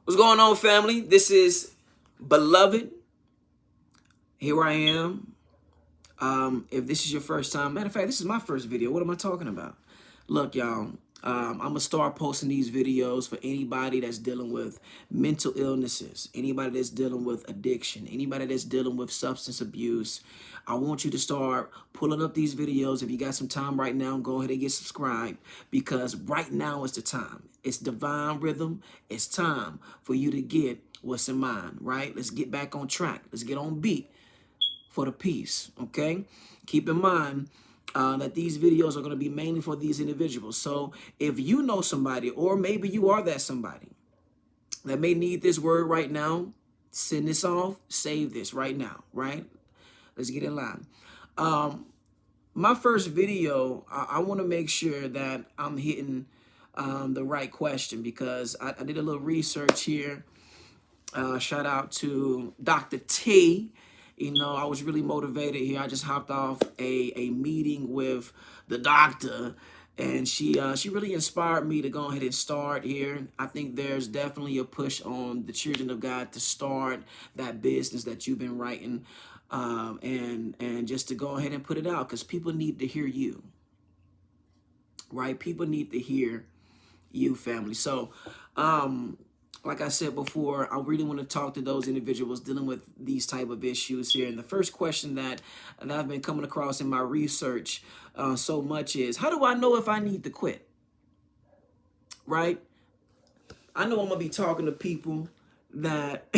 What's going on, family? This is Beloved. Here I am. If this is your first time, matter of fact, this is my first video. What am I talking about? Look, y'all, I'm going to start posting these videos for anybody that's dealing with mental illnesses, anybody that's dealing with addiction, anybody that's dealing with substance abuse. I want you to start pulling up these videos. If you got some time right now, go ahead and get subscribed, because right now is the time. It's divine rhythm. It's time for you to get what's in mind, right? Let's get back on track. Let's get on beat for the peace, okay? Keep in mind that these videos are going to be mainly for these individuals. So if you know somebody, or maybe you are that somebody that may need this word right now, send this off, save this right now, right? Let's get in line. My first video, I want to make sure that I'm hitting the right question, because I did a little research here. Shout out to Dr. T. You know, I was really motivated here. I just hopped off a meeting with the doctor, and she really inspired me to go ahead and start here. I think there's definitely a push on the children of God to start that business that you've been writing, and just to go ahead and put it out, because people need to hear you, right? People need to hear you, family. So, like I said before, I really want to talk to those individuals dealing with these type of issues here. And the first question that I've been coming across in my research so much is, how do I know if I need to quit? Right? I know I'm going to be talking to people that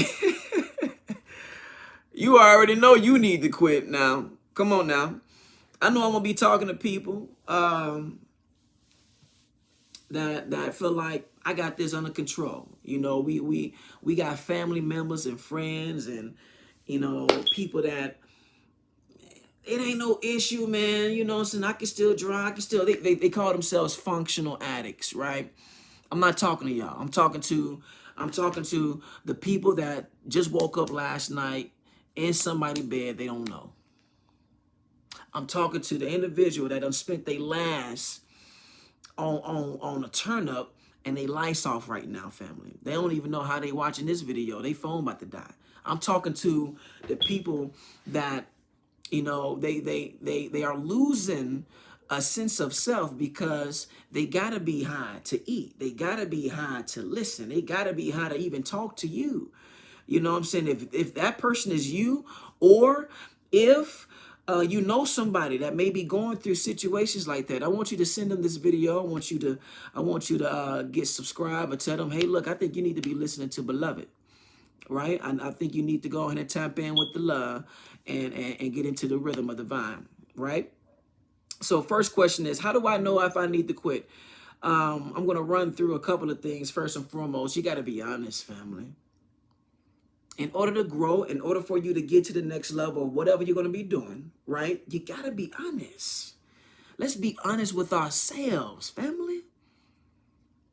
you already know you need to quit now. Come on now. I know I'm going to be talking to people that feel like I got this under control. You know, we got family members and friends and, you know, people that it ain't no issue, man. You know what I'm saying? I can still drive. I can still, they call themselves functional addicts, right? I'm not talking to y'all. I'm talking to the people that just woke up last night in somebody's bed they don't know. I'm talking to the individual that done spent their last on a turn up, and they lights off right now, family. They don't even know how they watching this video. They phone about to die. I'm talking to the people that, you know, they are losing a sense of self because they gotta be high to eat. They gotta be high to listen. They gotta be high to even talk to you. You know what I'm saying? If that person is you, or if you know somebody that may be going through situations like that, I want you to send them this video. I want you to get subscribed, or tell them, hey, look, I think you need to be listening to Beloved, right? I think you need to go ahead and tap in with the love and get into the rhythm of the vine, right? So first question is, how do I know if I need to quit? I'm going to run through a couple of things. First and foremost, you got to be honest, family. In order to grow, in order for you to get to the next level of whatever you're going to be doing, right, you got to be honest. Let's be honest with ourselves, family.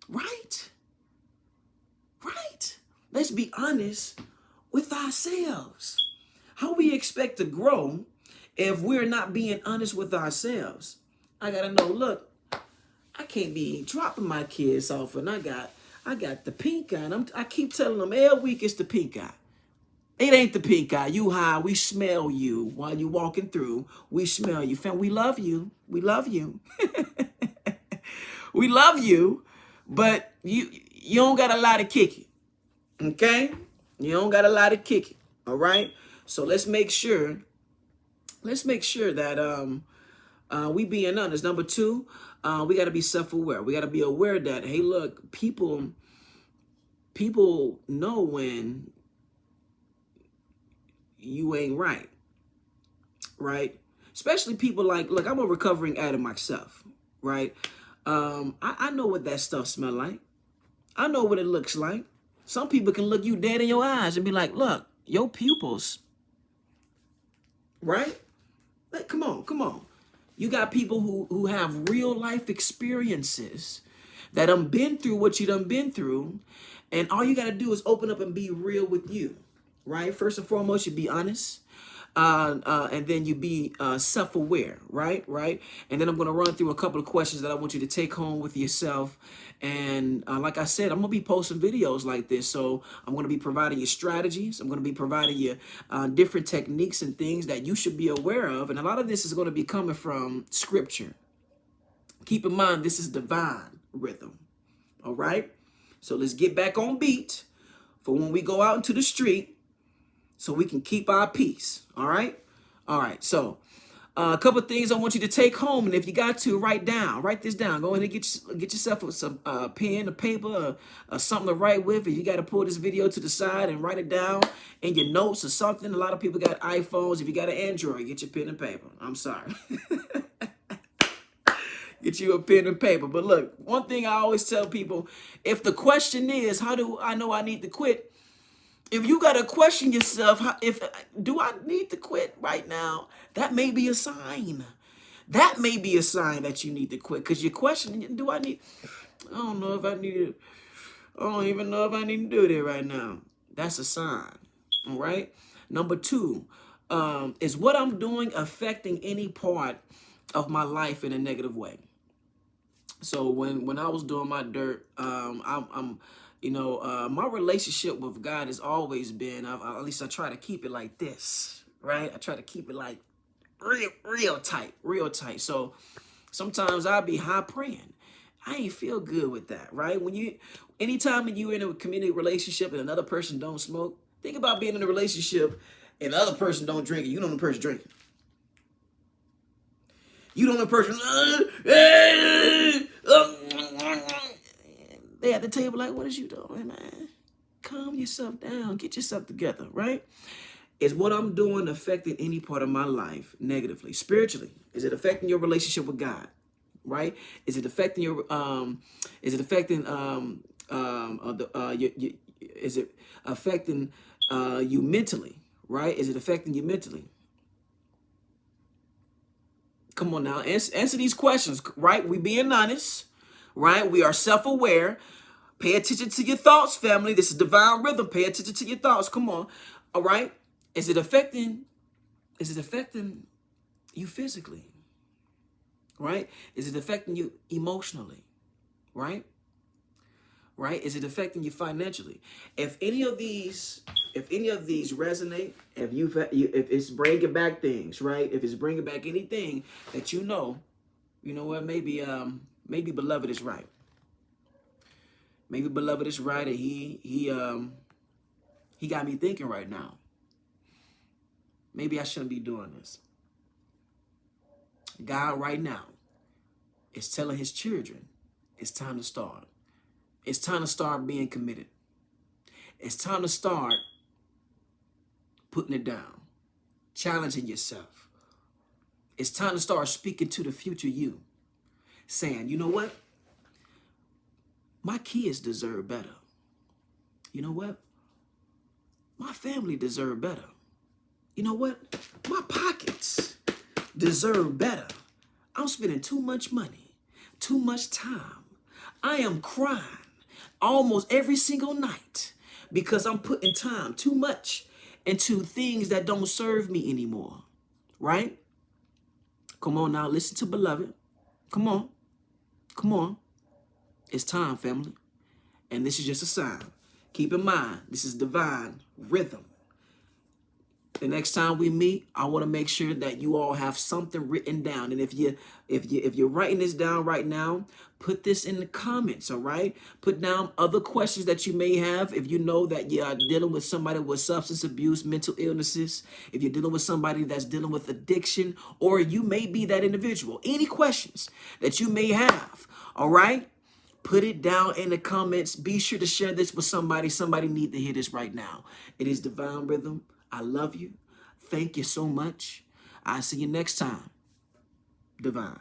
Right? Right? Let's be honest with ourselves. How we expect to grow if we're not being honest with ourselves? I got to know, look, I can't be dropping my kids off, and I got the pink eye. And I keep telling them every week it's the pink eye. It ain't the pink eye. You high. We smell you while you walking through. We smell you. Fam, we love you. We love you. We love you, but you don't got a lot of kick it. Okay? You don't got a lot of kick it. All right? So let's make sure that we being honest. Number two, we got to be self-aware. We got to be aware that, hey, look, people know when you ain't right, right? Especially people like, look, I'm a recovering addict myself, right? I know what that stuff smell like. I know what it looks like. Some people can look you dead in your eyes and be like, look, your pupils, right? Like, come on. You got people who have real life experiences that done been through what you done been through, and all you got to do is open up and be real with you. Right? First and foremost, you be honest. and then you be self-aware, right? And then I'm going to run through a couple of questions that I want you to take home with yourself. And like I said, I'm going to be posting videos like this. So I'm going to be providing you strategies. I'm going to be providing you different techniques and things that you should be aware of. And a lot of this is going to be coming from scripture. Keep in mind, this is divine rhythm. All right. So let's get back on beat for when we go out into the street so we can keep our peace. All right. All right. So a couple of things I want you to take home. And if you got to, write this down. Go ahead and get yourself some pen, a paper, or something to write with. If you got to pull this video to the side and write it down in your notes or something. A lot of people got iPhones. If you got an Android, get your pen and paper. I'm sorry. Get you a pen and paper. But look, one thing I always tell people, if the question is, how do I know I need to quit? If you got to question yourself, do I need to quit right now? That may be a sign. That may be a sign that you need to quit, because you're questioning, I don't know if I need to, I don't even know if I need to do that right now. That's a sign. All right. Number 2, is what I'm doing affecting any part of my life in a negative way? So when I was doing my dirt, my relationship with God has always been, at least I try to keep it like this, right? I try to keep it like real tight. So sometimes I'll be high praying. I ain't feel good with that, right? Anytime you're in a community relationship and another person don't smoke, think about being in a relationship and the other person don't drink and you know the person drinking. You don't know the person, they at the table like, what is you doing, man? Calm yourself down. Get yourself together, right? Is what I'm doing affecting any part of my life negatively? Spiritually, is it affecting your relationship with God, right? Is it affecting your, is it affecting you mentally, right? Is it affecting you mentally? Come on now, answer these questions, right? We being honest, right? We are self-aware. Pay attention to your thoughts, family. This is divine rhythm. Pay attention to your thoughts. Come on. All right. Is it affecting you physically? Right? Is it affecting you emotionally? Right? Right? Is it affecting you financially? If any of these resonate, if it's bringing back things, right? If it's bringing back anything that you know what, maybe beloved is right. Maybe beloved is right, and he got me thinking right now. Maybe I shouldn't be doing this. God right now is telling his children, it's time to start. It's time to start being committed. It's time to start putting it down, challenging yourself. It's time to start speaking to the future you, saying, you know what? My kids deserve better. You know what? My family deserve better. You know what? My pockets deserve better. I'm spending too much money, too much time. I am crying almost every single night because I'm putting time too much into things that don't serve me anymore, right? Come on now, listen to beloved. Come on. It's time, family. And this is just a sign. Keep in mind, this is divine rhythm. The next time we meet, I want to make sure that you all have something written down. And if you're writing this down right now, put this in the comments, all right? Put down other questions that you may have. If you know that you are dealing with somebody with substance abuse, mental illnesses, if you're dealing with somebody that's dealing with addiction, or you may be that individual, any questions that you may have, all right? Put it down in the comments. Be sure to share this with somebody. Somebody need to hear this right now. It is Divine Rhythm. I love you. Thank you so much. I'll see you next time. Divine.